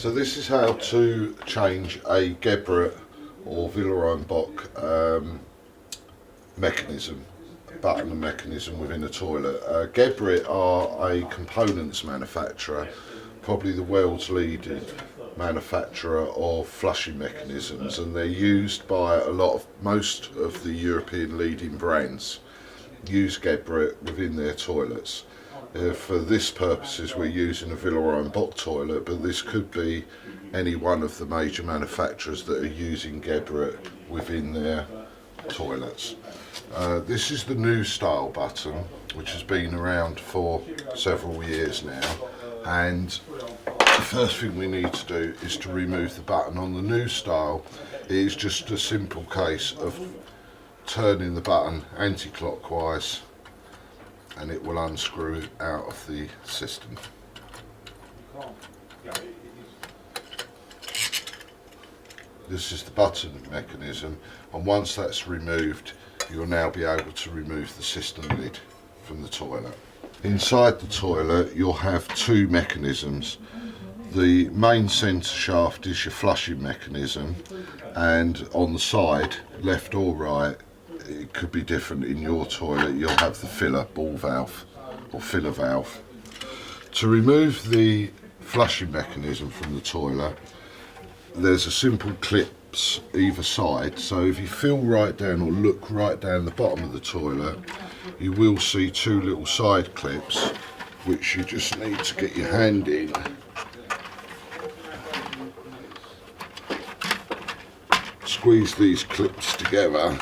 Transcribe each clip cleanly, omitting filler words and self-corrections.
So this is how to change a Geberit or villeroy boch mechanism, button and mechanism within a toilet. Geberit are a components manufacturer, probably the world's leading manufacturer of flushing mechanisms, and they're used by most of the European leading brands use Geberit within their toilets. For this purposes we're using a villeroy boch toilet, but this could be any one of the major manufacturers that are using Geberit within their toilets. This is the new style button, which has been around for several years now, and the first thing we need to do is to remove the button. On the new style, it is just a simple case of turning the button anti-clockwise and it will unscrew out of the system. This is the button mechanism, and once that's removed you'll now be able to remove the system lid from the toilet. Inside the toilet you'll have two mechanisms. The main centre shaft is your flushing mechanism, and on the side, left or right, it could be different in your toilet, you'll have the filler ball valve or filler valve. To remove the flushing mechanism from the toilet, there's a simple clips either side, so if you feel right down or look right down the bottom of the toilet, you will see two little side clips which you just need to get your hand in. Squeeze these clips together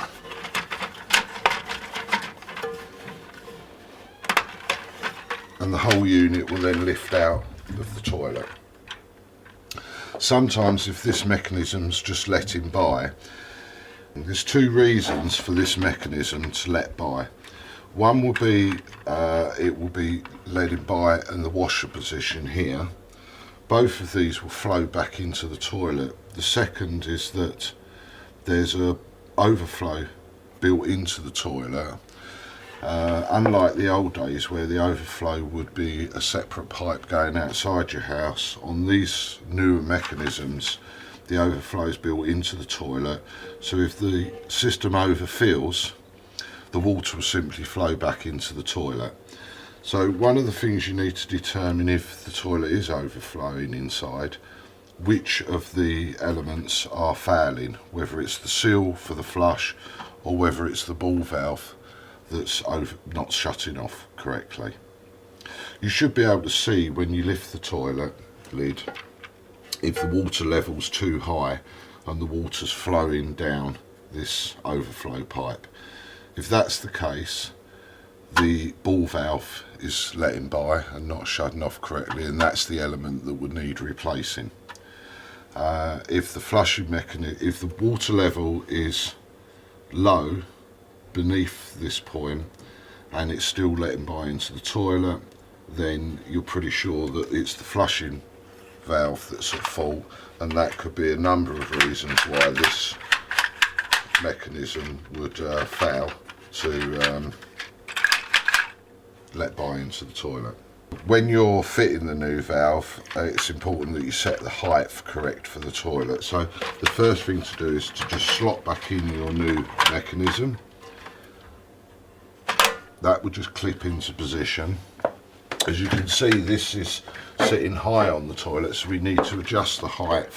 and the whole unit will then lift out of the toilet. Sometimes if this mechanism's just letting by, there's two reasons for this mechanism to let by. One will be it will be letting by in the washer position here. Both of these will flow back into the toilet. The second is that there's a overflow built into the toilet. Unlike the old days where the overflow would be a separate pipe going outside your house, on these newer mechanisms the overflow is built into the toilet, so if the system overfills, the water will simply flow back into the toilet. So one of the things you need to determine if the toilet is overflowing inside, which of the elements are failing, whether it's the seal for the flush or whether it's the ball valve that's not shutting off correctly. You should be able to see when you lift the toilet lid if the water level's too high and the water's flowing down this overflow pipe. If that's the case, the ball valve is letting by and not shutting off correctly, and that's the element that would need replacing. If the flushing mechanism, if the water level is low beneath this point and it's still letting by into the toilet, then you're pretty sure that it's the flushing valve that's at fault, and that could be a number of reasons why this mechanism would fail to let by into the toilet. When you're fitting the new valve, it's important that you set the height correct for the toilet. So the first thing to do is to just slot back in your new mechanism. That would just clip into position. As you can see, this is sitting high on the toilet, so we need to adjust the height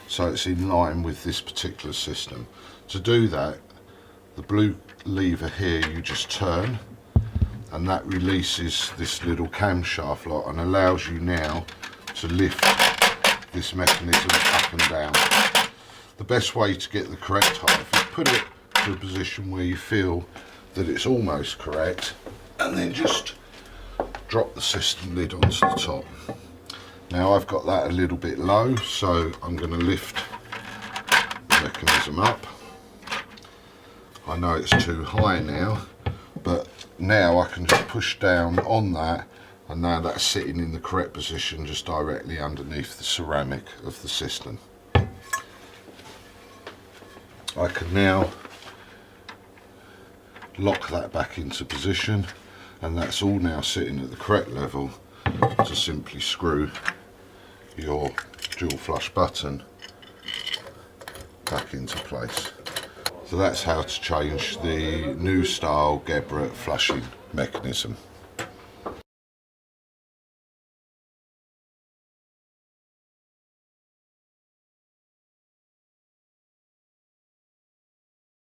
so it's in line with this particular system. To do that, the blue lever here you just turn, and that releases this little camshaft lock and allows you now to lift this mechanism up and down. The best way to get the correct height is put it to a position where you feel that it's almost correct, and then just drop the system lid onto the top. Now I've got that a little bit low, so I'm going to lift the mechanism up. I know it's too high now, but now I can just push down on that, and now that's sitting in the correct position just directly underneath the ceramic of the system. I can now lock that back into position, and that's all now sitting at the correct level to simply screw your dual flush button back into place. So that's how to change the new style Geberit flushing mechanism.